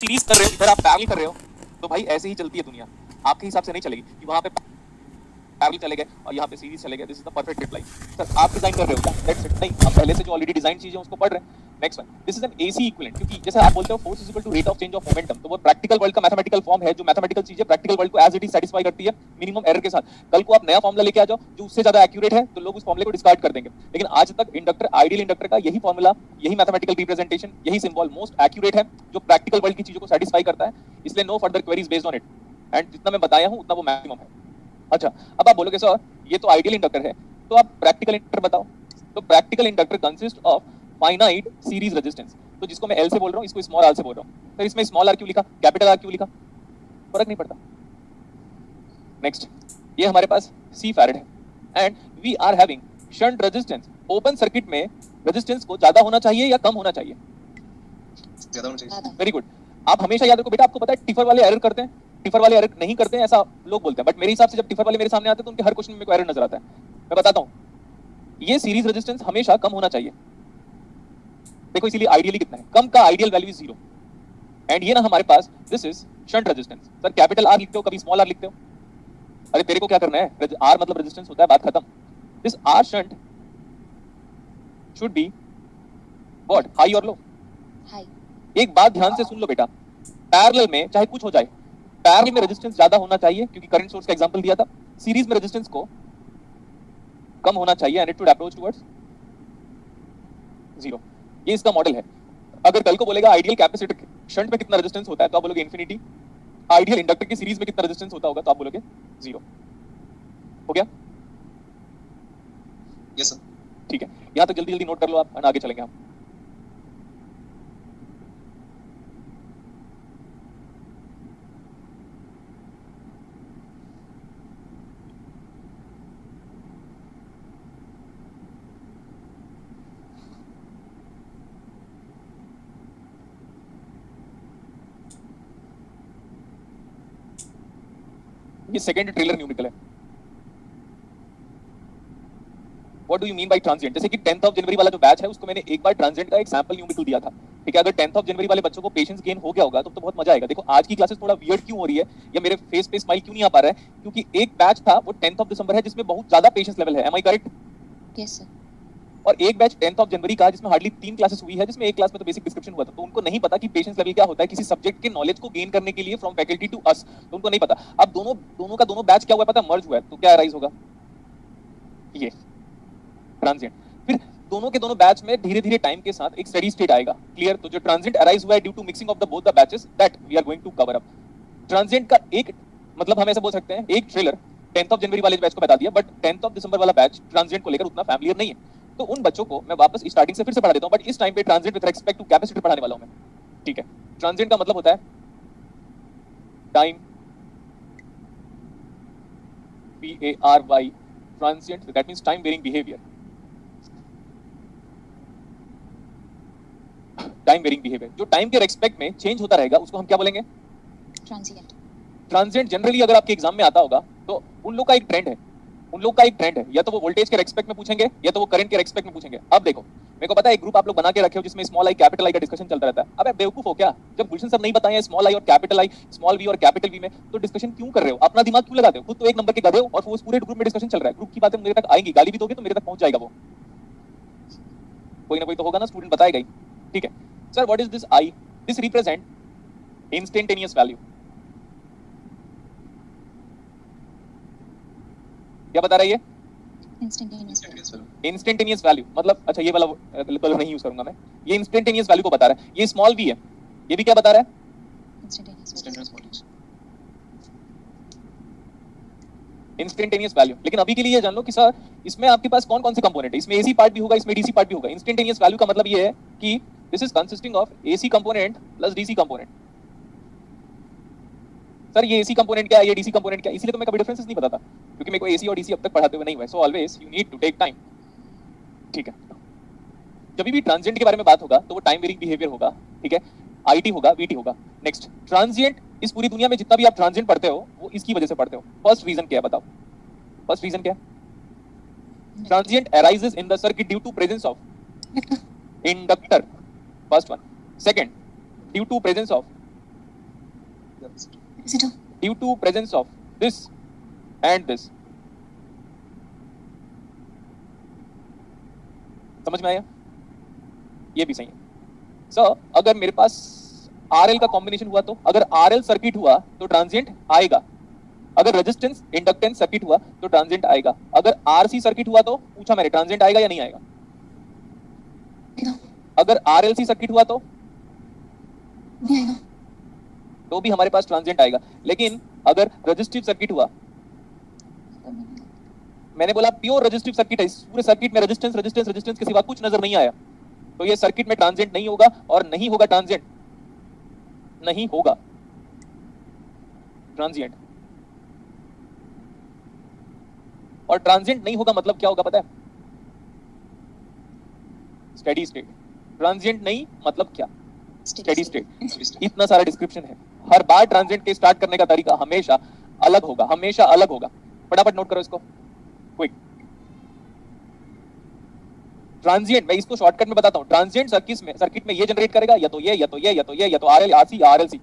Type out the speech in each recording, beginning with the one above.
Series कर रहे हो, इधर आप पैरेलल कर रहे हो, तो भाई ऐसे ही चलती है दुनिया। आपके हिसाब से नहीं चलेगी कि वहां पे पैरेलल चले गए और यहाँ पे सीरीज चले गए। This is the perfect reply. Sir आप डिजाइन कर रहे हो क्या? That's it. नहीं, हम पहले से जो ऑलरेडी डिजाइन चीजें उसको पढ़ रहे हैं। Next one, this is an AC equivalent, क्योंकि जैसे आप बोलते हो force is equal to rate of change of momentum, तो वो प्रैक्टिकल वर्ल्ड का मैथमेटिकल फॉर्म है। जो मैथमेटिकल चीजें प्रैक्टिकल वर्ल्ड को एज इट इज सेटिस्फाई करती है मिनिमम एरर के साथ। कल को आप नया फॉर्मुला लेके आ जाओ जो उससे ज्यादा एक्यूरेट है, तो लोग उस फॉर्मुले को डिस्कार्ड कर देंगे। लेकिन आज तक इंडक्टर, आइडियल इंडक्टर का यही फॉर्मुला, यही मैथमेटिकल रिप्रेजेंटेशन, यही सिंबल मोस्ट एक्यूरेट है जो प्रैक्टिकल वर्ल्ड की चीजों को सेटिस्फाई करता है। इसलिए no further queries based on it, and जितना मैं बताया हूं उतना वो मैक्सिमम है। अच्छा, अब आप बोलोगे सर ये तो आइडियल इंडक्टर है, तो आप प्रैक्टिकल इंडक्टर बताओ। तो practical inductor consist of finite series resistance. तो जिसको मैं एल से बोल रहा हूँ, इसको स्मॉल आर से बोल रहा हूँ। सर इसमें स्मॉल आर क्यों लिखा, कैपिटल आर क्यों लिखा? फर्क नहीं पड़ता। नेक्स्ट, ये हमारे पास सी फैरेड है and we are having shunt resistance. Open circuit में रेजिस्टेंस को ज्यादा होना चाहिए या कम होना चाहिए? ज्यादा होना चाहिए। Very good. आप हमेशा याद रखो बेटा, आपको पता है टिफर वाले एरर करते हैं, टिफर वाले एरर नहीं करते हैं ऐसा लोग बोलते हैं, बट मेरे हिसाब से जब टिफर वाले मेरे सामने आते हैं तो उनके हर क्वेश्चन में मेरे को एरर नजर आता है। मैं बताता हूँ, ये सीरीज रेजिस्टेंस हमेशा कम होना चाहिए। देखो इसीलिए आइडियली कितना है, कम का आइडियल वैल्यू इज 0। एंड ये ना हमारे पास this is shunt resistance. Sir capital R लिखते हो, कभी स्मॉल आर लिखते हो? अरे तेरे को क्या करना है, आर मतलब रेजिस्टेंस होता है, बात खत्म। This R shunt should be what, high और लो? हाई। एक बात ध्यान से सुन लो बेटा, पैरेलल में चाहे कुछ हो जाए, पैरेलल में रेजिस्टेंस ज्यादा होना चाहिए, क्योंकि करंट सोर्स का एग्जांपल दिया था। सीरीज में रेजिस्टेंस को कम होना चाहिए and it should approach towards 0। ये इसका मॉडल है। अगर कल को बोलेगा आइडियल कैपेसिटर शंट में कितना रेजिस्टेंस होता है, तो आप बोलोगे इंफिनिटी। आइडियल इंडक्टर की सीरीज में कितना रेजिस्टेंस होता होगा, तो आप बोलोगे 0। हो गया? Yes sir. ठीक है, यहां तक जल्दी जल्दी नोट कर लो आप, आगे चलेंगे हम। ये सेकंड ट्रेलर न्यूमेरिकल है। What do you mean by transient? जैसे कि 10th ऑफ जनवरी वाला जो बैच है उसको मैंने एक बार ट्रांजिएंट का एक सैंपल न्यूमेरिकल दिया था। ठीक है, अगर 10th ऑफ जनवरी वाले बच्चों को पेशेंस गेन हो गया होगा तो बहुत मजा आएगा। देखो आज की क्लासेस थोड़ा वियर्ड क्यों हो रही है या मेरे फेस पे स्माइल क्यों नहीं आ पा रहा है, क्योंकि एक बैच था वो 10th ऑफ दिसंबर है जिसमें बहुत ज्यादा पेशेंस लेवल है। Am I correct? Yes sir. और एक बैच 10th ऑफ जनवरी का जिसमें हार्डली 3 क्लासेस हुई है, जिसमें एक क्लास में तो बेसिक डिस्क्रिप्शन हुआ था। तो उनको नहीं पता कि पेशेंस लेवल क्या होता है किसी सब्जेक्ट के नॉलेज को गेन करने के लिए फ्रॉम फैकल्टी टू अस, तो उनको नहीं पता। अब दोनों का दोनों बैच क्या हुआ है पता, मर्ज हुआ है, तो क्या राइज होगा? ये ट्रांजिएंट। फिर दोनों के दोनों बैच में धीरे धीरे टाइम के साथ एक स्टेडी स्टेट आएगा। क्लियर? तो जो ट्रांजिएंट अराइज हुआ है due to mixing of the both the batches, that we are going to cover up. Transient का एक मतलब हम ऐसे बोल सकते हैं, एक ट्रेलर 10th ऑफ जनवरी वाले बैच को बता दिया, बट 10th ऑफ दिसंबर वाला बैच ट्रांजिएंट को लेकर उतना फैमिलियर नहीं है। तो उन बच्चों को मैं वापस स्टार्टिंग से फिर से पढ़ा देता हूं, बट इस टाइम पे transient with respect to capacitor पढ़ाने वाला हूं मैं। ठीक है, ट्रांजिएंट का मतलब होता है time, PARY, transient, that means time varying behaviour. Time varying behaviour जो टाइम के रेस्पेक्ट में चेंज होता रहेगा उसको हम क्या बोलेंगे? ट्रांजिएंट। ट्रांजिएंट जनरली अगर आपके एग्जाम में आता होगा तो उन लोग का एक ट्रेंड है, या तो वो वोल्टेज के रेस्पेक्ट में पूछेंगे या तो वो करंट के रेस्पेक्ट में पूछेंगे। अब देखो, मेरे को पता है एक ग्रुप आप लोग बना के रखे हो जिसमें स्मॉल आई कैपिटल आई का डिस्कशन चलता रहता है। अब बेवकूफ हो क्या? जब गुलशन सर नहीं बताए स्मॉल आई और कैपिटल आई, स्मॉल वी और कैपिटल वी में, तो डिस्कशन क्यों कर रहे हो? अपना दिमाग क्यों लगाते हो? खुद तो एक नंबर के गधे हो और वो पूरे ग्रुप में डिस्कशन चल रहा है। ग्रुप की बातें मेरे तक आएंगी, गाली भी दोगे तो मेरे तक पहुंच जाएगा वो। कोई ना कोई तो होगा ना स्टूडेंट बताएगा ही। ठीक है sir, what is this I? This represent instantaneous value. क्या बता रहा है ये? इंस्टेंटेनियस वैल्यू मतलब, अच्छा ये वाला कलर नहीं यूज करूंगा मैं, ये इंस्टेंटेनियस वैल्यू को बता रहा है। ये स्मॉल वी है, ये भी क्या बता रहा है? Instantaneous value. लेकिन अभी के लिए ये जान लो कि सर इसमें आपके पास कौन कौन से कंपोनेंट है, इसमें एसी पार्ट भी होगा, इसमें डीसी पार्ट भी होगा। इंस्टेंटेनियस वैल्यू का मतलब ये है कि this is consisting of AC component plus DC component. Sir ये एसी कंपोनेंट क्या है, ये डीसी कंपोनेंट क्या है? इसलिए तो मैं कभी डिफरेंसेस नहीं बताता, क्योंकि मेरे को एसी और डीसी अब तक पढ़ाते हुए नहीं हुआ है। So always you need to take time. ठीक है, जब भी ट्रांजिएंट के बारे में बात होगा तो वो टाइम वेरिंग बिहेवियर होगा। ठीक है, आईटी होगा, वीटी होगा। नेक्स्ट, ट्रांजिएंट इस पूरी दुनिया में जितना भी आप ट्रांजिएंट पढ़ते हो वो इसकी वजह से पढ़ते हो। फर्स्ट रीजन क्या है बताओ? फर्स्ट रीजन क्या है? Transient arises in the circuit due to presence of inductor, first one. Second, due to presence of Is it a due to presence of this and this. समझ में आया? ये भी सही है। सो अगर मेरे पास आरएल का कॉम्बिनेशन हुआ तो, अगर आरएल सर्किट हुआ तो ट्रांजिएंट आएगा। अगर रेजिस्टेंस इंडक्टेंस सर्किट हुआ तो ट्रांजिएंट आएगा। अगर आरसी सर्किट हुआ तो पूछा मैंने ट्रांजिएंट आएगा या नहीं आएगा? आएगा? अगर आरएलसी सर्किट हुआ तो नहीं आएगा? तो भी हमारे पास ट्रांजिएंट आएगा। लेकिन अगर रेजिस्टिव सर्किट हुआ, मैंने बोला प्योर रेजिस्टिव सर्किट है, इस पूरे सर्किट में रेजिस्टेंस रेजिस्टेंस रेजिस्टेंस के सिवा कुछ नजर नहीं आया, तो ये सर्किट में ट्रांजिएंट नहीं होगा और नहीं होगा ट्रांजिएंट, नहीं होगा ट्रांजिएंट। और ट्रांजिएंट नहीं होगा मतलब क्या होगा पता है? Steady state. ट्रांजिएंट नहीं मतलब क्या? Steady state. इतना सारा डिस्क्रिप्शन है। हर बार ट्रांजिएंट के स्टार्ट करने का तरीका हमेशा अलग होगा, हमेशा अलग होगा। फटाफट नोट करो इसको, क्विक। ट्रांजिएंट, मैं इसको शॉर्टकट में बताता हूं। ट्रांजिएंट सर्किट में ये जनरेट करेगा या तो ये या तो ये या तो ये या तो आरएल आरसी या आरएलसी,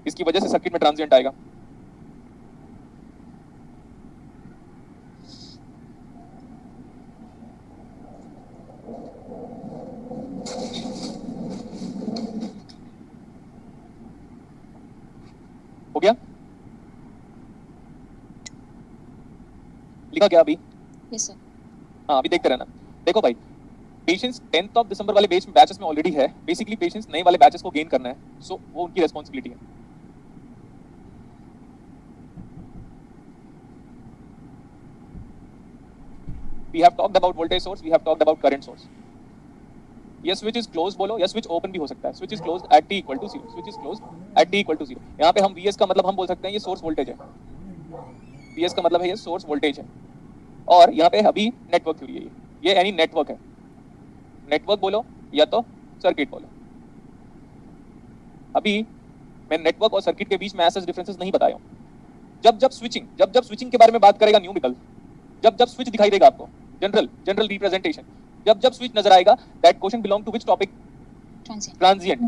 इसकी वजह से सर्किट में ट्रांजिएंट आएगा। हो गया? लिखा क्या अभी? Yes sir. हाँ अभी देखते रहना। देखो भाई, पेशेंस 10th ऑफ दिसंबर वाले बैचेस में ऑलरेडी है। बेसिकली पेशेंस नए वाले बैचेस को गेन करना है, सो वो उनकी रेस्पॉन्सिबिलिटी है। We have talked about voltage source, we have talked about current source. ये switch is closed बोलो या switch open भी हो सकता है। switch is closed at t equal to 0, switch is closed at t equal to 0। यहाँ पे हम vs का मतलब हम बोल सकते हैं ये सोर्स वोल्टेज है, vs का मतलब है ये सोर्स वोल्टेज है। और यहाँ पे अभी नेटवर्क थ्योरी है, ये यानी नेटवर्क है। नेटवर्क बोलो या तो सर्किट बोलो। अभी मैं नेटवर्क और सर्किट के बीच में ऐसे डिफरेंसेस नहीं बताया हूँ। जब जब स्विचिंग के बारे में बात करेगा न्यूमेरिकल, जब जब स्विच दिखाई देगा आपको, जनरल रिप्रेजेंटेशन, जब जब स्विच नजर आएगा, that question belong to which topic? Transient.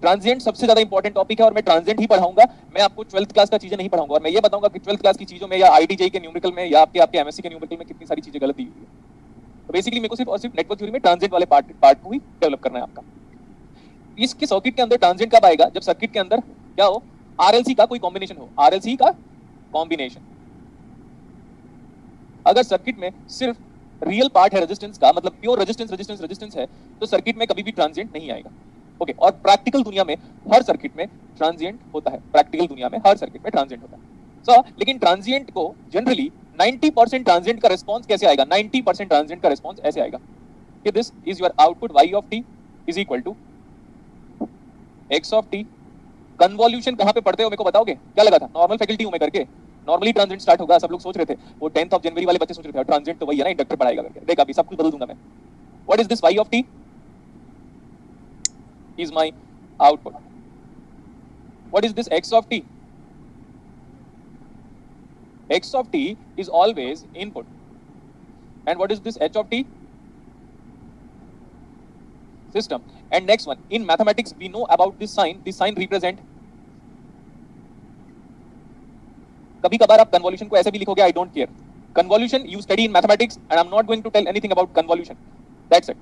Transient सबसे ज्यादा इंपॉर्टेंट टॉपिक है और मैं ट्रांजिएंट ही पढ़ाऊंगा। मैं आपको 12th क्लास का चीजें नहीं पढ़ाऊंगा। और मैं ये बताऊंगा कि 12th क्लास की चीजों में या आईटीजेई के न्यूमेरिकल में या आपके एमएससी के न्यूमेरिकल में कितनी सारी चीजें गलत दी हुई है। तो बेसिकली मेरे को सिर्फ और सिर्फ नेटवर्क थ्योरी में ट्रांजिएंट वाले पार्ट को ही डेवलप करना है आपका। इसके सर्किट के अंदर ट्रांजिएंट कब आएगा? जब सर्किट के अंदर क्या हो? आरएलसी का कोई कॉम्बिनेशन हो, आरएलसी का कॉम्बिनेशन। अगर सर्किट में सिर्फ रियल पार्ट है रेजिस्टेंस का, मतलब प्योर रेजिस्टेंस है, तो सर्किट में कभी भी ट्रांजिएंट नहीं आएगा। ओके, और प्रैक्टिकल दुनिया में हर सर्किट में ट्रांजिएंट होता है। प्रैक्टिकल दुनिया में हर सर्किट में ट्रांजिएंट होता है। सो लेकिन ट्रांजिएंट को जनरली 90% ट्रांजिएंट का रिस्पांस कैसे आएगा? 90% ट्रांजिएंट का रिस्पांस ऐसे आएगा कि this is your output y of t is equal to x of t। Convolution कहां पे पढ़ते हो मेरे को बताओगे? क्या लगा था? नॉर्मल फैकल्टी हूं मैं करके, नॉर्मली ट्रांजिएंट स्टार्ट होगा। सब लोग सोच रहे थे, वो 10th ऑफ जनवरी वाले बच्चे सोच रहे थे ट्रांजिएंट तो वही है ना, इंडक्टर पढ़ाएगा करके। देख अभी सब कुछ बदल दूंगा मैं। What is this y of t? Is my output. What is this x of t? x of t is always input. And what is this h of t? System. And next one, in mathematics we know about this sign represent, कभी कभार आप convolution को ऐसे भी लिखोगे, I don't care. Convolution you study in mathematics and I am not going to tell anything about convolution, that's it.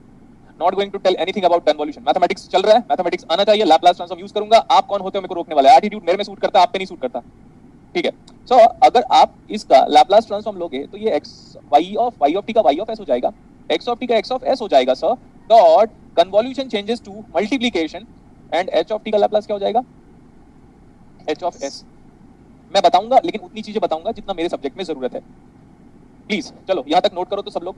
Not going to tell anything about convolution. Mathematics चल रहा है, मैथमेटिक्स आना चाहिए, लैप्लास ट्रांसफॉर्म यूज करूंगा। आप कौन होते हो मेरे को रोकने वाले? एटीट्यूड मेरे में सूट करता है, आप पे नहीं सूट करता, ठीक है। सो अगर आप इसका लैप्लास ट्रांसफॉर्म लोगे तो ये y ऑफ t का y ऑफ s हो जाएगा, x ऑफ t का x ऑफ s हो जाएगा sir. Dot convolution changes to multiplication and h of t का लैप्लास क्या हो जाएगा? h of s। मैं बताऊंगा लेकिन उतनी चीजें बताऊंगा जितना मेरे सब्जेक्ट में जरूरत है। प्लीज चलो यहां तक नोट करो तो सब लोग।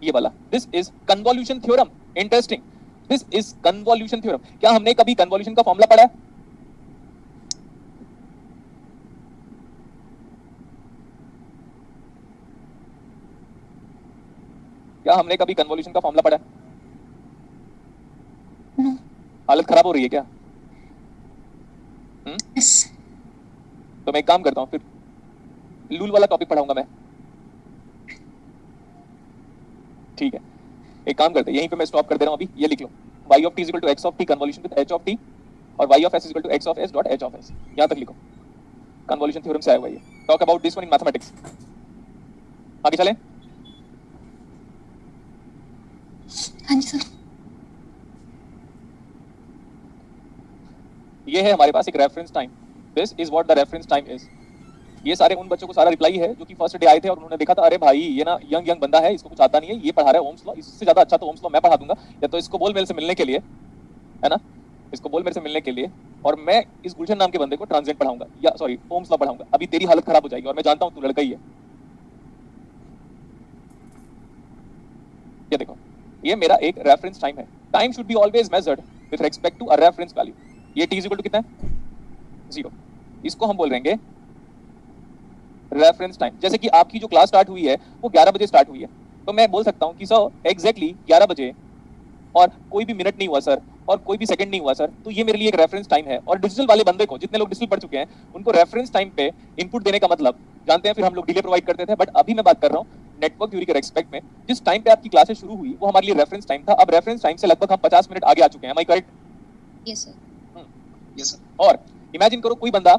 ये वाला this is convolution theorem. Interesting, this is convolution theorem. क्या हमने कभी कन्वॉल्यूशन का फॉर्मूला पढ़ा है? क्या हमने कभी कन्वॉल्यूशन का फॉर्मूला पढ़ा है? No. हालत खराब हो रही है क्या? Yes. तो मैं एक काम करता हूं, फिर लूल वाला टॉपिक पढ़ाऊंगा मैं, ठीक है। एक काम करते हैं, यहीं पे मैं स्टॉप कर दे रहा हूं अभी। ये लिख लो, y of t is equal to x of t convolution with h of t और y of s equal to x of s dot h of s। यहाँ तक लिखो, कन्वोल्यूशन थ्योरम से आया हुआ ये। Talk about this one in mathematics. आगे चलें। हाँ जी सर। ये है हमारे पास एक reference time. This is what the reference time is. ये सारे उन बच्चों को सारा रिप्लाई है जो कि फर्स्ट डे आए थे और उन्होंने देखा था अरे भाई ये ना यंग बंदा है, इसको कुछ आता नहीं है, ये पढ़ा रहा है ओम्स लॉ, इससे ज्यादा अच्छा तो ओम्स लॉ मैं पढ़ा दूंगा, या तो इसको बोल मेरे से मिलने के लिए, है ना, इसको बोल मेरे से मिलने के लिए, और मैं इस गुलशन नाम के बंदे को ट्रांजेंट पढ़ाऊंगा, या सॉरी ओम्स लॉ पढ़ाऊंगा। अभी तेरी हालत खराब हो जाएगी और मैं जानता हूं तू लड़का ही है। ये देखो, ये मेरा एक रेफरेंस टाइम है। Time should be always measured with respect to a reference value. ये t इक्वल टू कितना है? 0। इसको हम बोल देंगे रेफरेंस टाइम। जैसे कि आपकी जो क्लास स्टार्ट हुई है वो 11 बजे स्टार्ट हुई है, तो मैं बोल सकता हूं कि सर एग्जैक्टली 11 बजे और कोई भी मिनट नहीं हुआ सर और कोई भी सेकंड नहीं हुआ सर, तो ये मेरे लिए एक रेफरेंस टाइम है। और डिजिटल वाले बंदे को, जितने लोग डिजिटल पढ़ चुके हैं, उनको रेफरेंस टाइम पे इनपुट देने का मतलब जानते हैं। फिर हम लोग डिले प्रोवाइड करते थे, बट अभी मैं बात कर रहा हूँ नेटवर्क थ्योरी के रेस्पेक्ट में। जिस टाइम पे आपकी क्लासेस शुरू हुई वो हमारे लिए रेफरेंस टाइम था। अब रेफरेंस टाइम से लगभग हम 50 मिनट आगे आ चुके हैं। Am I correct? Yes sir. Yes sir. और इमेजिन करो कोई बंदा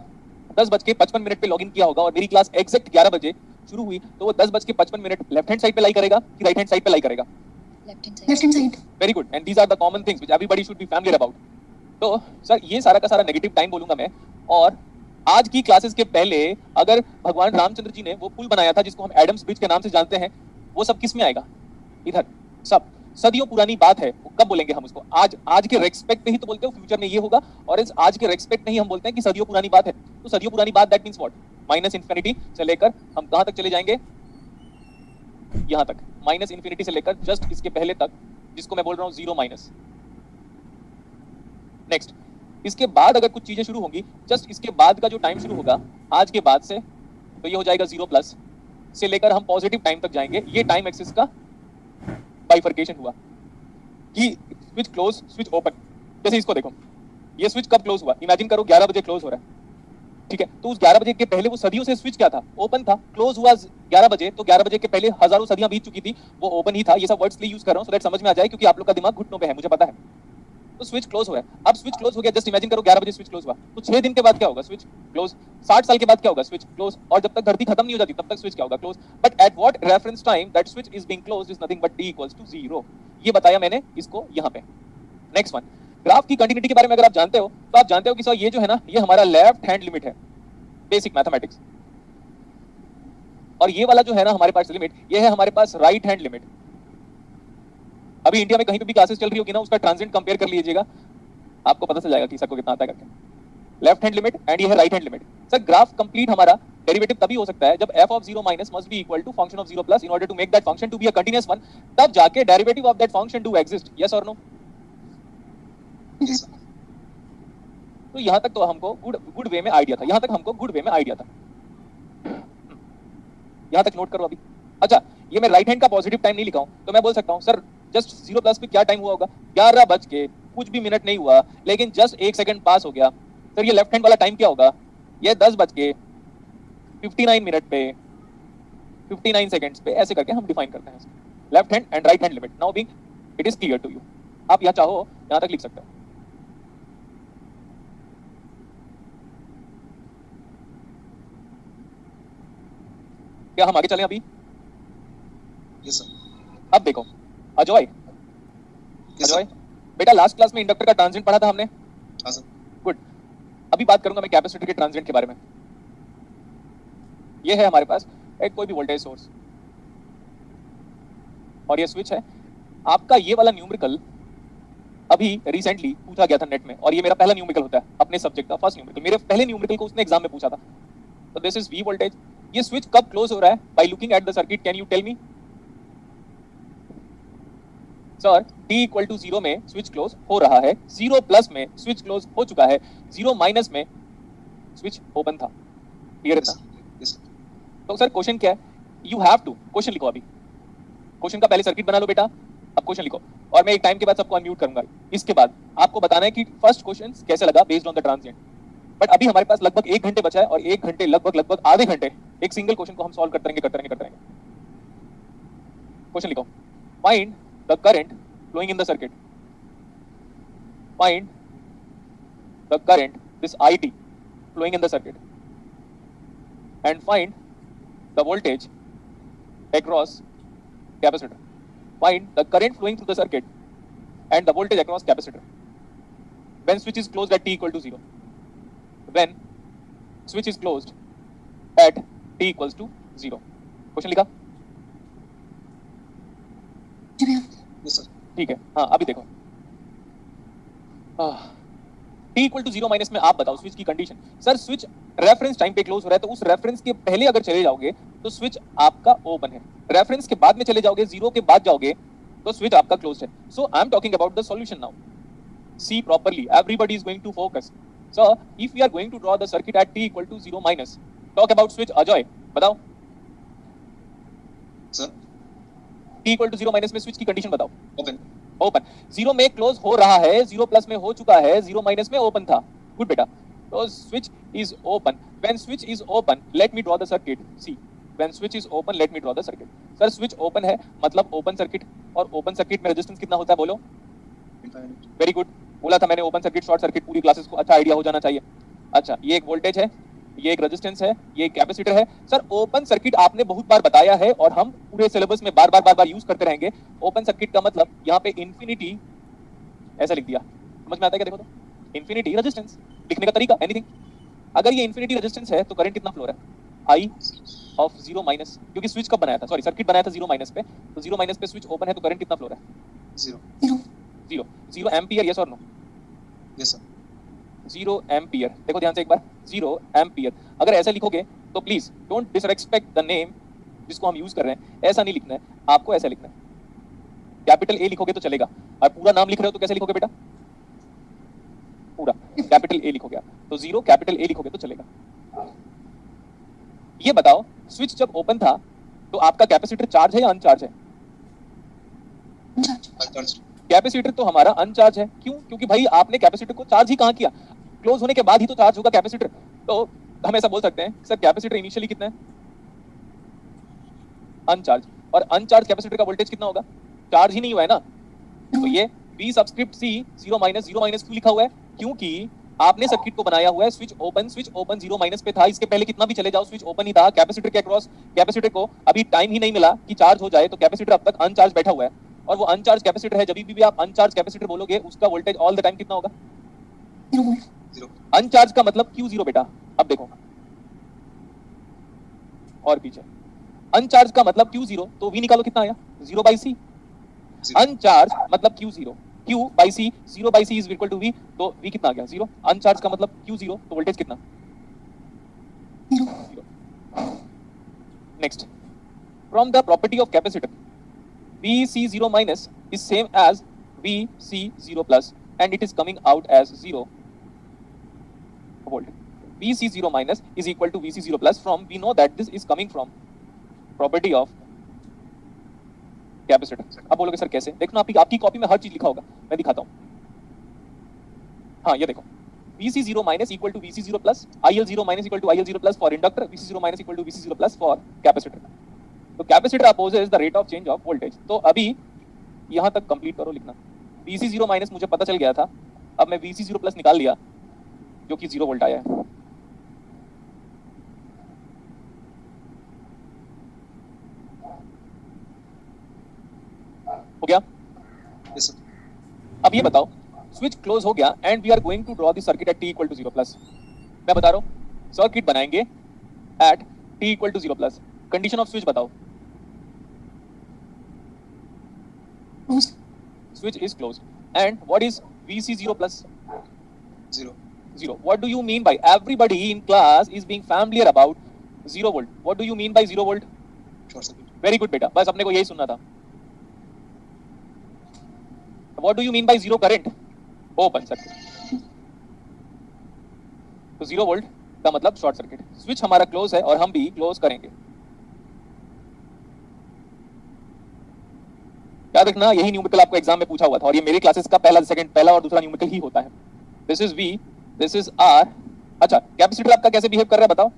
10:55 पे लॉगिन किया होगा और मेरी क्लास एग्जैक्ट 11 बजे शुरू हुई, तो वो 10:55 लेफ्ट हैंड साइड पे लाई करेगा कि राइट हैंड साइड पे लाई करेगा? Left hand side. Very good. And these are the common things which everybody should be familiar about. तो सर ये सारा का सारा नेगेटिव टाइम बोलूंगा मैं। और आज की क्लासेस के पहले अगर भगवान रामचंद्र जी ने वो पुल बनाया था जिसको हम एडम्स ब्रिज के नाम से जानते हैं, वो सब किस में आएगा? इधर। सब सदियों पुरानी बात है। वो कब बोलेंगे हम उसको? आज के रेस्पेक्ट पे ही तो बोलते हो फ्यूचर में ये होगा, और इस आज के रेस्पेक्ट में ही हम बोलते हैं कि सदियों पुरानी बात है। तो सदियों पुरानी बात that means what? Minus infinity से लेकर हम कहां तक चले जाएंगे? यहां तक। माइनस इंफिनिटी से लेकर जस्ट इसके पहले तक, जिसको मैं बोल रहा हूं 0 माइनस। नेक्स्ट, इसके बाद अगर कुछ चीजें शुरू होंगी, जस्ट इसके बाद का जो टाइम शुरू होगा आज के बाद से, तो ये हो जाएगा 0 प्लस से लेकर हम पॉजिटिव टाइम तक जाएंगे। ये टाइम एक्सिस का बाइफर्केशन हुआ कि स्विच क्लोज, स्विच ओपन। जैसे इसको देखो, ये स्विच कब क्लोज हुआ? इमेजिन करो 11 बजे क्लोज हो रहा है, ठीक है? तो उस 11 बजे के पहले वो सदियों से स्विच क्या था? ओपन था। क्लोज हुआ 11 बजे, तो 11 बजे के पहले हजारों सदियां बीत चुकी थी, वो ओपन ही था। ये सब वर्ड्स इसलिए यूज कर रहा हूं सो दैट समझ में आ जाए, क्योंकि आप लोग का दिमाग घुटनों पे है, मुझे पता है। तो स्विच क्लोज हो रहा है। अब स्विच क्लोज हो गया, जस्ट इमेजिन करो 11 बजे स्विच क्लोज हुआ, तो 6 दिन के बाद क्या होगा? Switch close. 60 साल के बाद क्या होगा? Switch close. और जब तक धरती खत्म नहीं हो जाती तब तक स्विच क्या होगा? Close. But at what reference time that switch is being closed is nothing but t equals to 0। ये बताया मैंने इसको यहां पे। नेक्स्ट वन, ग्राफ की कंटिन्यूटी के बारे में अगर आप जानते हो तो आप जानते हो कि सर ये जो है ना, ये हमारा लेफ्ट हैंड लिमिट है, बेसिक मैथमेटिक्स। और ये वाला जो है ना हमारे पास लिमिट, ये है हमारे पास राइट हैंड लिमिट। अभी इंडिया में कहीं पे भी क्लासेस चल रही होगी ना, उसका ट्रांजेंट कंपेयर कर लीजिएगा, आपको पता चल जाएगा कि सबको कितना आता है करके। लेफ्ट हैंड लिमिट एंड ये है right hand limit. Sir graph complete हमारा डेरिवेटिव तभी हो सकता है जब f of 0 minus must be equal to function of 0 plus in order to make that function to be a continuous one, तब जाके derivative of that function do exist. Yes और no? Yes sir. तो यहां तक तो हमको good way में idea था, यहां तक हमको गुड वे में आइडिया था। यहां तक नोट करो अभी। अच्छा, ये मैं राइट हैंड का पॉजिटिव टाइम नहीं लिखा हूं, तो मैं बोल सकता हूं सर जस्ट 0 प्लस पे क्या टाइम हुआ होगा? 11 बज के कुछ भी मिनट नहीं हुआ, लेकिन जस्ट 1 सेकंड पास हो गया। सर ये लेफ्ट हैंड वाला टाइम क्या होगा? ये 10 बज के 59 मिनट पे 59 सेकंड्स पे, ऐसे करके हम डिफाइन करते हैं left hand and right hand limit. Now being it is clear to you, आप यहां चाहो यहां तक लिख सकते हो। क्या हम आगे चलें अभी? Yes sir. अब देखो अजय, यस अजय सर। बेटा लास्ट क्लास में इंडक्टर का ट्रांजिएंट पढ़ा था हमने। हाँ सर। गुड। अभी बात करूंगा मैं कैपेसिटर के ट्रांजिएंट के बारे में। ये है हमारे पास एक कोई भी वोल्टेज सोर्स और ये स्विच है। आपका ये वाला न्यूमेरिकल अभी रिसेंटली पूछा गया था नेट में, और ये मेरा पहला न्यूमेरिकल होता है अपने सब्जेक्ट का, फर्स्ट न्यूमेरिकल। मेरे पहले न्यूमेरिकल को उसने एग्जाम में पूछा था। तो दिस इज V वोल्टेज। ये स्विच कब क्लोज हो रहा है? By looking at the circuit, can you tell me? Sir t equal to 0 में स्विच क्लोज हो रहा है, 0 प्लस में स्विच क्लोज हो चुका है, 0 माइनस में स्विच ओपन था। क्लियर है ना? Yes sir. तो सर क्वेश्चन क्या है? यू हैव टू क्वेश्चन लिखो। अभी क्वेश्चन का पहले सर्किट बना लो बेटा, अब क्वेश्चन लिखो, और मैं एक टाइम के बाद सबको अनम्यूट करूंगा। इसके बाद आपको बताना है कि फर्स्ट क्वेश्चन कैसे लगा based on the transient. But अभी हमारे पास लगभग 1 घंटे बचा है, और 1 घंटे लगभग आधे घंटे एक सिंगल क्वेश्चन को हम सॉल्व करते रहेंगे। क्वेश्चन लिखो, find the current flowing in the circuit. Find the current, this IT, flowing in the circuit, and find the voltage across capacitor. Find the current flowing through the circuit and the voltage across capacitor when switch is closed at t equal to 0. When switch is closed at t equals to 0. Question लिखा? जी भैया। Yes, sir. ठीक है, हाँ अभी देखो t equal to 0 minus में आप बताओ स्विच की condition. Sir switch reference time पे क्लोज हो रहा है तो उस रेफरेंस के पहले अगर चले जाओगे तो स्विच आपका ओपन है, रेफरेंस के बाद में चले जाओगे, 0 के बाद जाओगे तो स्विच आपका क्लोज्ड है। So I am talking about the solution now. See properly, everybody is going to focus. So if we are going to draw the circuit at t equal to 0 minus, talk about switch Ajoy, बताओ Sir. t equal to 0 minus में switch की condition बताओ। Open. Open, 0 में close हो रहा है, 0 plus में हो चुका है, 0 माइनस में ओपन था। गुड बेटा, तो switch is open. When switch is open let me draw the circuit. See when switch is open let me draw the circuit. Sir switch open है मतलब ओपन सर्किट, और ओपन सर्किट में resistance कितना होता है बोलो? Infinite. वेरी गुड, बोला था मैंने ओपन सर्किट शॉर्ट सर्किट पूरी क्लासेस को अच्छा आइडिया हो जाना चाहिए। अच्छा ये एक वोल्टेज है, ये एक रेजिस्टेंस है, ये एक कैपेसिटर है। सर ओपन सर्किट आपने बहुत बार बताया है और हम पूरे सिलेबस में बार बार यूज करते रहेंगे। ओपन सर्किट का मतलब यहाँ पे इंफिनिटी ऐसा लिख दिया, समझ में आता है क्या? देखो तो इंफिनिटी रेजिस्टेंस लिखने का तरीका एनीथिंग। अगर ये इंफिनिटी रेजिस्टेंस है तो करंट कितना फ्लो रहा है? आई ऑफ 0 माइनस, क्योंकि स्विच कब बनाया था, सॉरी सर्किट बनाया था 0 माइनस पे, तो 0 माइनस पे स्विच ओपन है तो करंट कितना फ्लो रहा है? 0. 0 एम्पियर, यस और नो? Yes, sir. 0 एम्पियर। देखो ध्यान से एक बार, 0 एम्पियर। अगर ऐसे लिखोगे तो please don't disrespect the name जिसको हम यूज कर रहे हैं, ऐसा नहीं लिखना है, आपको ऐसा लिखना है। कैपिटल ए लिखोगे तो चलेगा, और पूरा नाम लिख रहे हो तो कैसे लिखोगे बेटा? पूरा कैपिटल ए लिखोगे आप, तो 0 कैपिटल ए लिखोगे तो चलेगा। ये बताओ स्विच जब ओपन था तो आपका कैपेसिटर चार्ज है या अनचार्ज है? Uncharged. कैपेसिटर तो हमारा अनचार्ज है। क्यों? क्योंकि भाई आपने कैपेसिटर को चार्ज ही कहाँ किया? क्लोज होने के बाद ही तो चार्ज होगा कैपेसिटर। तो हम ऐसा बोल सकते हैं सर कैपेसिटर इनिशियली कितना है? अनचार्ज। और अनचार्ज कैपेसिटर का वोल्टेज कितना होगा? चार्ज ही नहीं हुआ है ना। तो ये V सबस्क्रिप्ट C 0 माइनस क्यों लिखा हुआ है? क्योंकि आपने सर्किट को बनाया हुआ है स्विच ओपन 0 माइनस पे था, इसके पहले कितना भी चले जाओ स्विच ओपन ही था। कैपेसिटर के अक्रॉस कैपेसिटर को अभी टाइम ही नहीं मिला कि चार्ज हो जाए, तो कैपेसिटर अब तक अनचार्ज बैठा हुआ है। और वो अनचार्ज कैपेसिटर है, जब भी आप अनचार्ज कैपेसिटर बोलोगे उसका वोल्टेज ऑल द टाइम कितना होगा? 0. अनचार्ज का मतलब Q0 बेटा। अब देखो और पीछे, अनचार्ज का मतलब Q0, तो V निकालो कितना आया? 0/C। 0. अनचार्ज मतलब Q0, Q/C, 0/C is equal to V, तो V कितना आ गया? 0। अनचार्ज का मतलब Q0, तो वोल्टेज कितना? 0। Next, from the property of capacitor VC0 minus is same as VC0 plus and it is coming out as 0 volt. VC0 minus is equal to VC0 plus, from we know that this is coming from property of capacitor. अब बोलोगे sir कैसे? देखना आपकी copy में हर चीज लिखा होगा, मैं दिखाता हूँ। हाँ ये देखो, VC0 minus equal to VC0 plus, IL0 minus equal to IL0 plus for inductor, VC0 minus equal to VC0 plus for capacitor. तो capacitor opposes the rate of change of voltage. तो अभी यहां तक कंप्लीट करो लिखना। VC0 minus मुझे पता चल गया था, अब मैं VC0 प्लस निकाल लिया जो कि 0 वोल्ट आया है। हो गया? Yes, sir. अब ये बताओ स्विच क्लोज हो गया and we are going to draw the circuit at t equal to 0 plus. मैं बता रहा हूं सर्किट बनाएंगे at t equal to 0 plus. Condition of switch बताओ। Switch is closed. And what is VC0 plus? 0. 0. What do you mean by? Everybody in class is being familiar about 0 volt. What do you mean by 0 volt? Short circuit. Very good बेटा, बस अपने को यही सुनना था। What do you mean by 0 current? Open circuit. तो 0 volt का मतलब शॉर्ट सर्किट। स्विच हमारा क्लोज है और हम भी क्लोज करेंगे। याद रखना यही न्यूमेरिकल आपको एग्जाम में पूछा हुआ था, और ये मेरे क्लासेस का पहला और दूसरा न्यूमेरिकल ही होता है। This is V, this is R। अच्छा कैपेसिटर आपका कैसे बिहेव कर रहा है बताओ।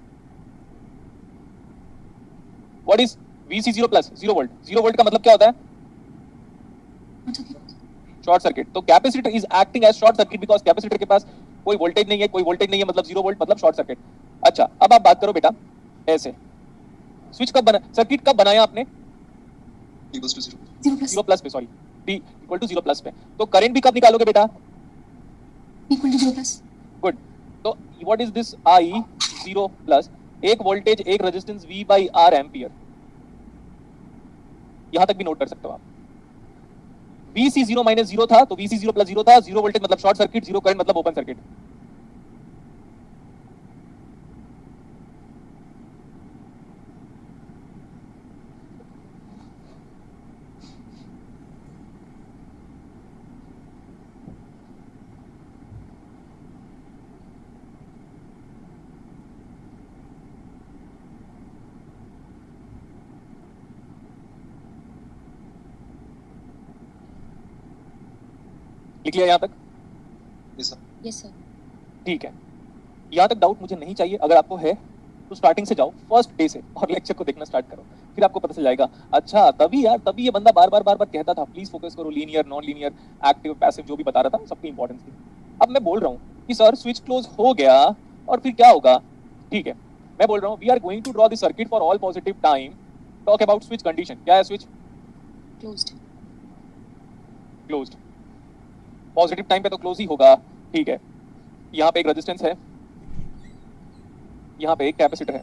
What is VC0 plus? 0 volt. 0 volt का मतलब क्या होता है? Short circuit. तो capacitor is acting as short circuit because capacitor के पास कोई वोल्टेज नहीं है, कोई वोल्टेज नहीं है मतलब 0 वोल्ट मतलब शॉर्ट सर्किट। अच्छा अब आप बात करो बेटा ऐसे, स्विच कब बना, सर्किट कब बनाया आपने? T equals to 0. 0 plus 0 plus पे, sorry t equal to 0 plus पे। तो करंट भी कब निकालोगे बेटा? equal to 0 plus good. तो what is this I 0 plus, एक वोल्टेज एक resistance V by R ampere, यहां तक भी नोट कर सकते हो आप। VC 0 माइनस 0 था तो VC 0 प्लस 0 था, 0 वोल्टेज मतलब शॉर्ट सर्किट, 0 करंट मतलब ओपन सर्किट। लिख लिया यहां तक? Yes, sir. yes sir ठीक है, यहाँ तक डाउट मुझे नहीं चाहिए। अगर आपको है तो स्टार्टिंग से जाओ, फर्स्ट डे से, और लेक्चर को देखना स्टार्ट करो, फिर आपको पता चल जाएगा। अच्छा तभी यार, तभी ये बंदा बार बार कहता था प्लीज फोकस करो, linear non linear active passive जो भी बता रहा था सबकी इंपॉर्टेंस थी। अब मैं बोल रहा हूँ कि सर स्विच क्लोज हो गया और फिर क्या होगा? ठीक है, मैं बोल रहा हूँ we are going to draw the circuit for all positive time, talk about switch condition. क्या है switch? closed closed. Positive time पे तो क्लोज ही होगा। ठीक है, यहाँ पे एक रेजिस्टेंस है, यहाँ पे एक कैपेसिटर है,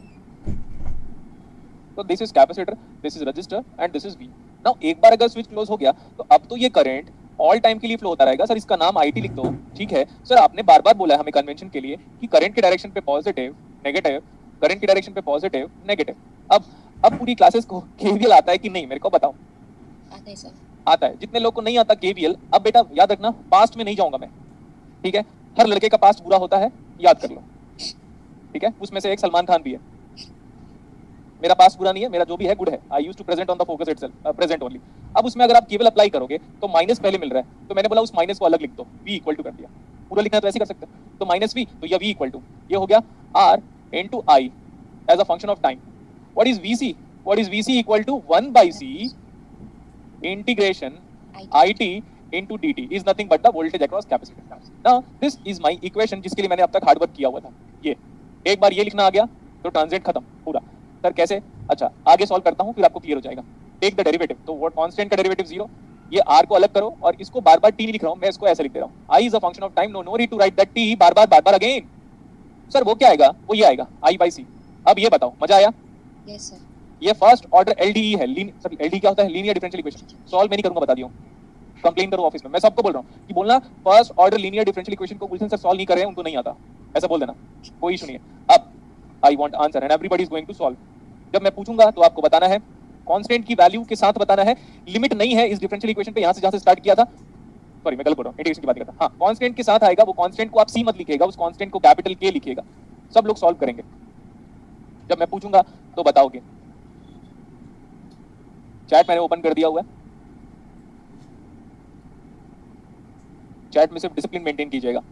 तो this is capacitor, this is register and this is V। Now एक बार अगर स्विच क्लोज हो गया तो अब तो ये करंट ऑल टाइम के लिए फ्लो होता रहेगा। सर इसका नाम IT लिख दो। ठीक है सर, आपने बार बार बोला है हमें कन्वेंशन के लिए कि करंट के डायरेक्शन पे पॉजिटिव नेगेटिव, करंट की डायरेक्शन पे पॉजिटिव नेगेटिव। अब पूरी क्लासेस को KVL आता है कि नहीं, मेरे को बताओ। आता है सर आता है। जितने लोग को नहीं आता KVL, अब बेटा याद रखना, पास्ट में नहीं जाऊंगा मैं, ठीक है? हर लड़के का पास्ट बुरा होता है, याद कर लो, ठीक है? उसमें से एक सलमान खान भी है। मेरा पास्ट बुरा नहीं है, मेरा जो भी है गुड है। I used to present on the focus itself, present only. अब उसमें अगर आप केवल अप्लाई करोगे तो माइनस पहले मिल रहा है, तो मैंने बोला उस माइनस को अलग लिख दो, V इक्वल टू कर दिया। पूरा लिखना तो ऐसे कर सकते हो, तो माइनस V, तो ये V इक्वल टू, ये हो गया R into I as a function of time. What is VC? What is VC equal to 1 by C integration IT into dt is nothing but the voltage across capacitor. Now this is my equation जिसके लिए मैंने अब तक hard work किया हुआ था। ये एक बार ये लिखना आ गया तो ट्रांजेंट खत्म पूरा। सर कैसे? अच्छा आगे सॉल्व करता हूँ फिर आपको क्लियर हो जाएगा। टेक द डेरिवेटिव, तो वो कांस्टेंट का डेरिवेटिव 0, ये r को अलग करो और इसको बार बार t नहीं लिख रहा हूँ मैं, इसको ऐसे लिख दे रहा हूँ। I is a function of time, no need to write that t bar bar again. Sir वो क्या आएगा? वो ये आएगा I by C। अब ये बताओ, मजा आया? yes sir ये फर्स्ट ऑर्डर LDE है। सर LDE क्या होता है? Linear differential equation. सॉल्व मैं नहीं करूंगा, बता दिया हूँ। कंप्लेन करो ऑफिस में, मैं सबको बोल रहा हूँ कि बोलना first order linear differential equation को गुलशन सर सॉल्व नहीं कर रहे हैं, उनको नहीं आता, ऐसा बोल देना, कोई इशू नहीं है। अब I want answer and everybody is going to solve. जब मैं पूछूंगा तो आपको बताना है, कांस्टेंट की वैल्यू के साथ बताना है। लिमिट नहीं है इस डिफरेंशियल इक्वेशन पे, यहां से जहां से स्टार्ट किया था, सॉरी मैं गलत बोल रहा हूं, इंटीग्रेशन की बात करता हूं। हां कांस्टेंट के साथ आएगा, वो कांस्टेंट को आप C मत लिखिएगा, उस कांस्टेंट को कैपिटल K लिखिएगा। सब लोग सॉल्व करेंगे, जब मैं पूछूंगा तो बताओगे। चैट मैंने ओपन कर दिया हुआ है, चैट में सिर्फ डिसिप्लिन मेंटेन कीजिएगा।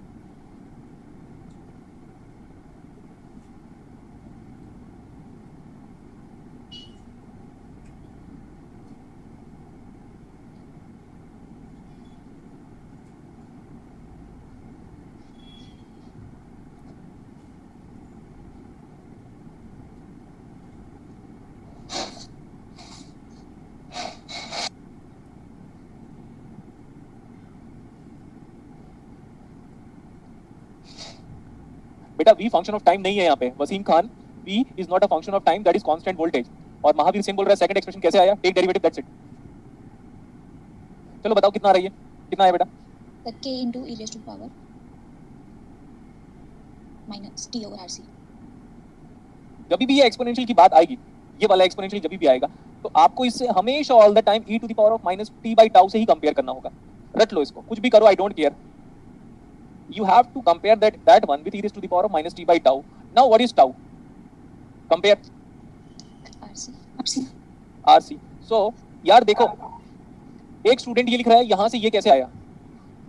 बेटा V फंक्शन ऑफ टाइम नहीं है यहाँ पे Wasim Khan, V is not a function of time, that is constant voltage. और महावीर सिंह बोल रहा है सेकंड एक्सप्रेशन कैसे आया? Take derivative, that's it. चलो बताओ कितना आ रही है, कितना है बेटा? the k into e raised to power minus t over rc जब भी ये एक्सपोनेंशियल की बात आएगी, ये वाला एक्सपोनेंशियल जब भी आएगा, तो आपको इससे हमेशा all the time e to the power of minus t by tau से ही कंपेयर करना होगा। रट लो इसको, कुछ भी करो, आई don't care. You have to compare that one with e raised to the power of minus t by tau. Now what is tau? Compare rc RC. So यार देखो, एक स्टूडेंट ये लिख रहा है यहाँ से ये कैसे आया?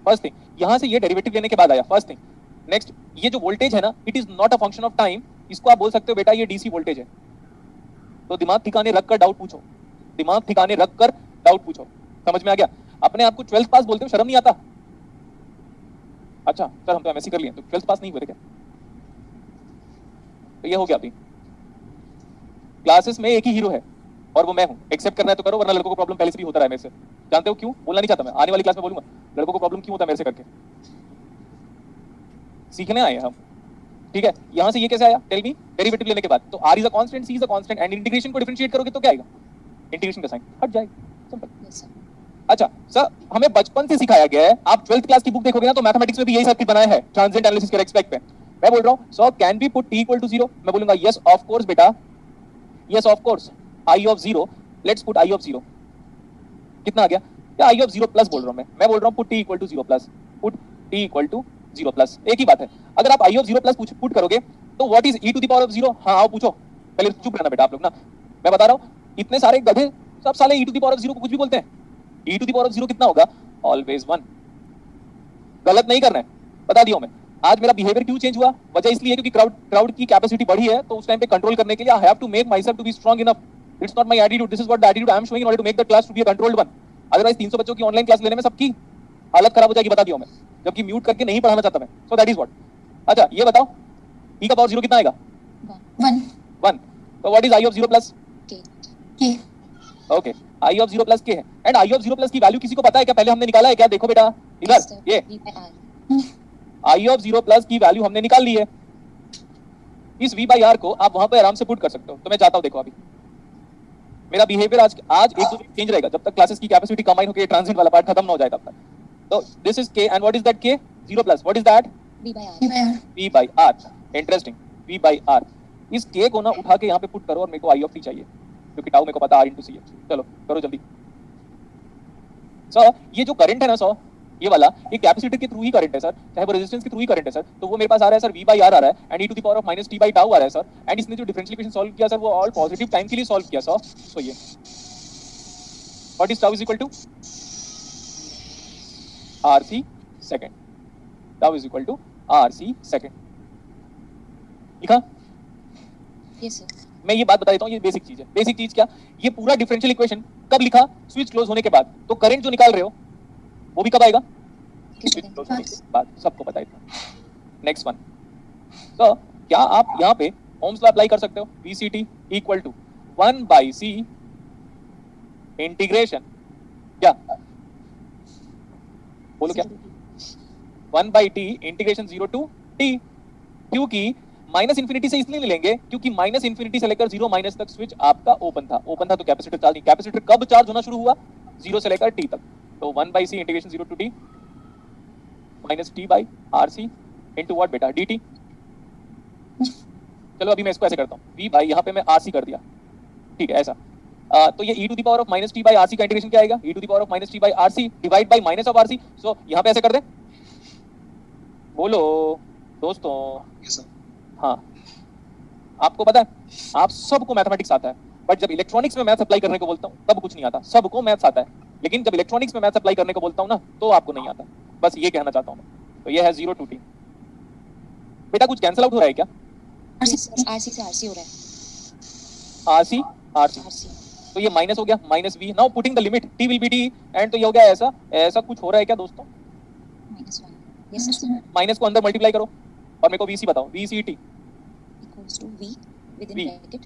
फर्स्ट थिंग, यहाँ से ये डेरिवेटिव लेने के बाद आया, फर्स्ट थिंग। नेक्स्ट, ये जो वोल्टेज है ना, it is not a function of time, इसको आप बोल सकते हो बेटा ये DC वोल्टेज है। तो दिमाग ठिकाने रख कर डाउट पूछो, दिमाग ठिकाने रख कर डाउट पूछो। समझ में आ गया? अपने आप को 12th पास बोलते हो, शर्म नहीं आता? अच्छा सर हम तो एमएससी कर लिए, तो 12th पास नहीं हुए थे क्या? तो ये हो गया अभी। क्लासेस में एक ही हीरो है और वो मैं हूँ, एक्सेप्ट करना है तो करो, वरना लड़कों को प्रॉब्लम पहले से भी होता रहा है मेरे से। जानते हो क्यों? बोलना नहीं चाहता मैं, आने वाली क्लास में बोलूंगा लड़कों को प्रॉब्लम क्यों होता है मेरे से करके। सीखने आए हैं हम, ठीक है। यहाँ से ये कैसे आया? Tell me. डेरिवेटिव लेने के बाद तो r is a constant, c is a constant, and integration को डिफरेंशिएट करोगे तो क्या आएगा? इंटीग्रेशन का साइन हट जाएगा, सिंपल। Yes, sir. अच्छा सर, हमें बचपन से सिखाया गया है, आप 12th क्लास की बुक देखोगे ना तो मैथमेटिक्स में भी यही सर्किट बनाया है ट्रांजिएंट एनालिसिस के रेस्पेक्ट पे। मैं बोल रहा हूँ sir can be put t equal to 0, मैं बोलूंगा यस ऑफ कोर्स बेटा, yes of course, i of 0, let's put i of 0, कितना आ गया? या i ऑफ 0 प्लस बोल रहा हूँ मैं बोल रहा हूँ put t equal to 0 plus, put t equal to 0 plus, एक ही बात है। अगर आप i ऑफ 0 प्लस पुट करोगे तो what is e to the power of 0? हाँ आओ पूछो, पहले चुप रहना बेटा आप लोग ना, मैं बता रहा हूँ। इतने सारे गधे सब साले e to the power of 0 को कुछ भी बोलते हैं। e to the power of 0 कितना होगा? ऑलवेज 1। गलत नहीं करना है, बता दिया मैं। आज मेरा बिहेवियर क्यों चेंज हुआ? वजह इसलिए क्योंकि क्राउड की कैपेसिटी बढ़ी है, तो उस टाइम पे कंट्रोल करने के लिए I have to make myself to be strong enough. It's not my attitude, this is what the attitude I am showing in order to make the class to be a controlled one. Otherwise 300 बच्चों की online class लेने में सबकी हालत खराब हो जाएगी, बता दिया मैं, जबकि म्यूट करके नहीं पढ़ाना चाहता मैं। So that is what. अच्छा ये बताओ e का पावर 0 कितना आएगा? 1। तो what is i of 0 plus? K. Okay, i of 0 plus k है। एंड i ऑफ 0 प्लस की वैल्यू किसी को पता है क्या? पहले हमने निकाला है क्या? देखो बेटा Yes, sir. इधर, ये V by R. i of 0 plus की वैल्यू हमने निकाल ली है। इस v बाई आर को आप वहां पे आराम से पुट कर सकते हो। तो मैं चाहता हूं, देखो अभी मेरा बिहेवियर आज एक दो वीक चेंज रहेगा, जब तक क्लासेस की कैपेसिटी कंबाइन होकर ट्रांजिएंट वाला पार्ट खत्म ना हो जाए तब तक। तो this is k and what is that k? 0 plus, what is that? V by R. v by r। Interesting, v by r। इस k को ना उठा के यहाँ पे पुट करो और मेरे को i ऑफ t चाहिए, क्योंकि टाउ मेरे को पता r इंटू सी है। चलो करो जल्दी। सर ये जो करंट है ना सर, ये वाला, ये कैपेसिटर के थ्रू ही करंट है सर, चाहे वो रेजिस्टेंस के थ्रू ही करंट है सर। तो वो मेरे पास आ रहा है सर v बाई r आ रहा है, and e to the power of minus t by tau आ रहा है सर। एंड इसने जो डिफरेंशियल इक्वेशन सॉल्व किया सर, वो ऑल पॉजिटिव टाइम के लिए सॉल्व किया सर। सो ये what is tau is equal to rc second, tau is equal to rc second. लिखा? Yes, sir. मैं ये बात बता देता हूँ, ये बेसिक चीज है। बेसिक चीज क्या? ये पूरा डिफरेंशियल इक्वेशन कब लिखा? स्विच क्लोज होने के बाद। तो करंट जो निकाल रहे हो वो भी कब आएगा? स्विच क्लोज होने के बाद। सबको पता है इतना। Next one. तो क्या आप यहाँ पे ओम्स लॉ अप्लाई कर सकते हो? VCT equal to 1 by c integration, क्या बोलो क्या? 1 by t integration 0 to t। क्योंकि माइनस इंफिनिटी से इसलिए नहीं लेंगे क्योंकि माइनस इंफिनिटी से लेकर 0 माइनस तक स्विच आपका ओपन था तो कैपेसिटर चार्ज नहीं। कैपेसिटर कब चार्ज होना शुरू हुआ? 0 से लेकर t तक। तो 1 by c integration 0 to t minus t by rc into what बेटा? dt। चलो अभी मैं इसको ऐसे करता हूँ, v बाई यहाँ पे मैं rc कर दिया, ठीक है ऐसा। तो ये e to the power of minus t by rc का इंटीग्रेशन क्या आएगा? e to the power of minus t by rc divide by minus of rc। So यहाँ पे ऐसे कर दे, बोलो दोस्तों। Yes, sir. हाँ, आपको पता है आप सबको मैथमेटिक्स आता है, बट जब इलेक्ट्रॉनिक्स में मैथ्स अप्लाई करने को बोलता हूँ तब कुछ नहीं आता। सबको मैथ्स आता है, लेकिन जब इलेक्ट्रॉनिक्स में मैथ्स अप्लाई करने को बोलता हूँ ना तो आपको नहीं आता। बस ये कहना चाहता हूँ मैं। तो ये है 0 टू t। बेटा कुछ कैंसिल आउट हो रहा है क्या? RC से RC हो रहा है. RC RC, RC. तो ये माइनस हो गया, minus v। Now putting the limit t will be t, and तो ये हो गया ऐसा। ऐसा कुछ हो रहा है क्या दोस्तों? -1. Yes, sir. माइनस को अंदर मल्टीप्लाई करो और मेरे को vc बताओ। vct Equals to V within V. bracket.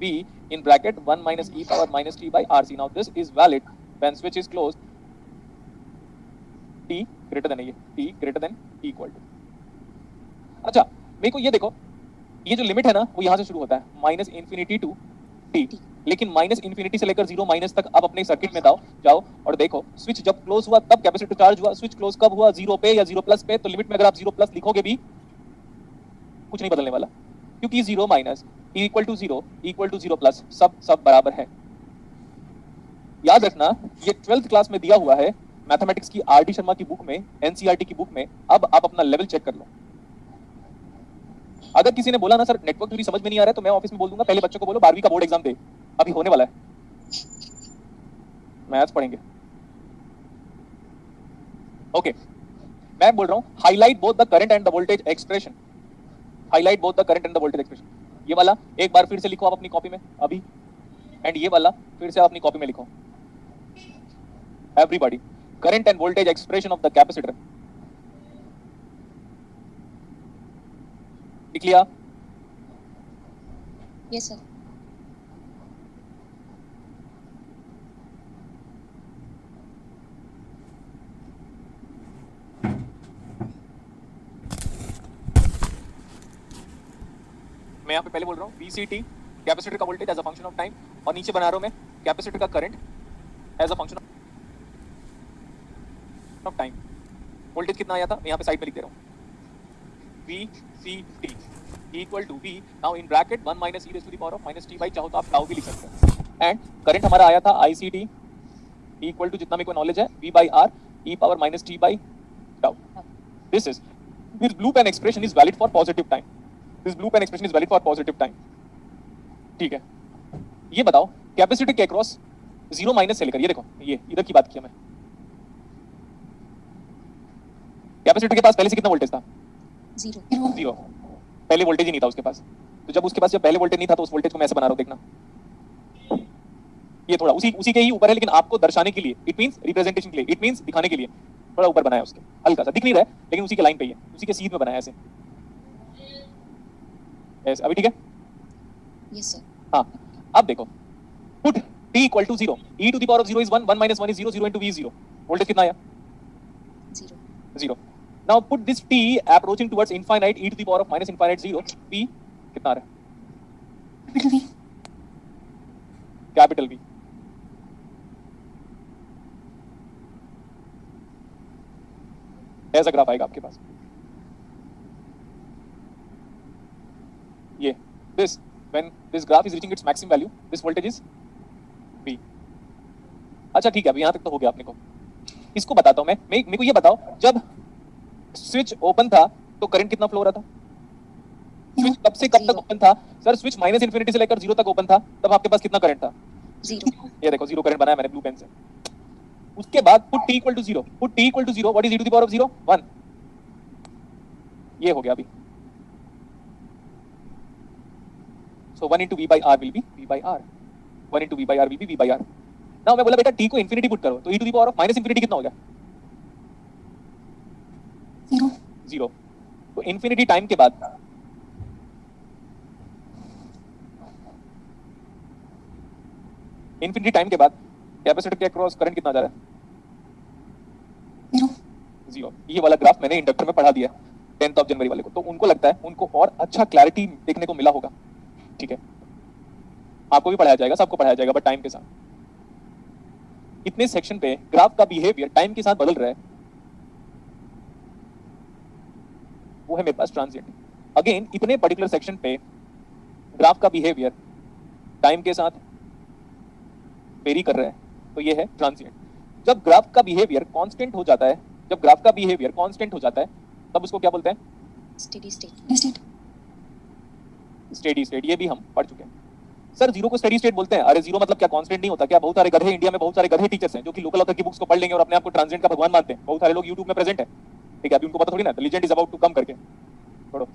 v in bracket 1 minus e power minus t by rc. Now this is valid when switch is closed, t greater than, ये t greater than equal to। अच्छा मेरे को ये देखो, ये जो limit है ना वो यहाँ से शुरू होता है माइनस इन्फिनिटी टू t, लेकिन माइनस इन्फिनिटी से लेकर 0 माइनस तक आप अपने सर्किट में जाओ और देखो स्विच जब क्लोज हुआ तब कैपेसिटर चार्ज हुआ। स्विच क्लोज कब हुआ? 0 पे या 0 प्लस पे। तो लिमिट में अगर आप 0 प्लस लिखोगे भी कुछ नहीं बदलने वाला, क्योंकि 0 माइनस इक्वल टू 0 प्लस सब बराबर है। याद रखना ये 12th क्लास में दिया हुआ है मैथमेटिक्स की आर डी शर्मा की बुक में, एनसीईआरटी की बुक में। अब आप अपना लेवल चेक कर लो। अगर किसी ने बोला ना सर नेटवर्क थ्योरी समझ में नहीं आ रहा है, तो मैं ऑफिस में बोल दूंगा पहले बच्चों को बोलो 12वीं का बोर्ड एग्जाम दे, अभी होने वाला है, मैथ्स पढ़ेंगे। ओके मैं बोल रहा हूँ highlight both the current and the voltage expression. Highlight both the current and the voltage expression. ये वाला एक बार फिर से लिखो आप अपनी कॉपी में अभी, एंड ये वाला फिर से आप अपनी कॉपी में लिखो। Everybody, current end voltage expression of the capacitor लिख लिया? Yes, sir. मैं यहाँ पे पहले बोल रहा हूँ VCT कैपेसिटर का voltage as a function of time, और नीचे बना रहा हूँ मैं कैपेसिटर का current as a function of time. Voltage कितना आया था मैं यहाँ पे साइड में लिख दे रहा हूँ, VCT equal to V, now in bracket 1 minus e raise to the power of minus t by, चाहो तो आप टाउ भी लिख सकते हैं। एंड करंट हमारा आया था ICT इक्वल टू, जितना मेरे को नॉलेज है, V by R e power minus t by tau. This blue pen expression is valid for positive time. This blue pen expression is valid for positive time. ठीक है, ये बताओ capacitor के across 0 minus से लेकर, ये देखो ये इधर की बात की मैं, कैपेसिटर के पास पहले से कितना वोल्टेज था? 0. 0। पहले वोल्टेज ही नहीं था उसके पास, तो जब उसके पास जब पहले वोल्टेज नहीं था तो उस वोल्टेज को मैं ऐसे बना रहा हूं, देखना ये थोड़ा उसी के ही ऊपर है, लेकिन आपको दर्शाने के लिए, इट मींस रिप्रेजेंटेशन के लिए, इट मींस दिखाने के लिए थोड़ा ऊपर बनाया उसके, हल्का सा दिख नहीं रहा है लेकिन उसी के लाइन पे ही है, उसी के सीध में बनाया ऐसे ऐसे। अभी ठीक है? Yes, sir. हाँ, अब देखो put t equal to 0, e to the power of 0 is 1, 1 minus 1 is 0, 0 into v is 0। Voltage कितना आया? 0. 0। Now put this t approaching towards infinite e to the power of minus infinite 0, v कितना आ रहा है? Capital V. Capital V। ऐसा graph आएगा आपके पास, ये this when this graph is reaching its maximum value, this voltage is V। अच्छा ठीक है, अभी यहाँ तक तो हो गया अपने को। इसको बताता हूँ मैं मेरे को ये बताओ, जब स्विच ओपन था तो करंट कितना फ्लो हो रहा था? स्विच कब से कब तक ओपन था? सर स्विच माइनस इन्फिनिटी से लेकर 0 तक ओपन था, तब आपके पास कितना करंट था? 0. ये देखो 0 करंट बनाया मैंने ब्लू पेन से। उसके बाद put t equal to 0, put t equal to 0, what is e to the power of 0? 1। ये हो गया अभी। So 1 into V by R will be V by R. 1 into V by R will be V by R. Now मैं बोला बेटा t को infinity put करो, तो e to the power of minus infinity कितना हो गया? 0. 0। तो इंफिनिटी टाइम के बाद कैपेसिटर के अक्रॉस करंट कितना जा रहा है? 0. 0। ये वाला ग्राफ मैंने इंडक्टर में पढ़ा दिया 10th जनवरी वाले को, तो उनको लगता है उनको और अच्छा क्लैरिटी देखने को मिला होगा। ठीक है, आपको भी पढ़ाया जाएगा, सबको पढ़ाया जाएगा, बट टाइम के साथ। इतने सेक्शन पे ग्राफ का बिहेवियर टाइम के साथ बदल रहा है, वो है मेरे पास ट्रांजिएंट। अगेन इतने पर्टिकुलर सेक्शन पे ग्राफ का बिहेवियर टाइम के साथ वेरी कर रहा है, तो ये है ट्रांजिएंट। जब ग्राफ का बिहेवियर कांस्टेंट हो जाता है, तब उसको क्या बोलते हैं? Steady state. Steady state. ये भी हम पढ़ चुके हैं। सर 0 को स्टेडी स्टेट बोलते हैं। अरे 0 मतलब क्या कांस्टेंट नहीं होता क्या? बहुत सारे गधे इंडिया में, बहुत सारे गधे टीचर्स हैं जो कि लोकल ऑथर की बुक्स को पढ़ लेंगे और अपने आप को ट्रांजिएंट का भगवान मानते हैं। बहुत सारे लोग यूट्यूब में प्रेजेंट है, ठीक है, अभी उनको पता थोड़ी ना, the legend is about to come करके। छोड़ो।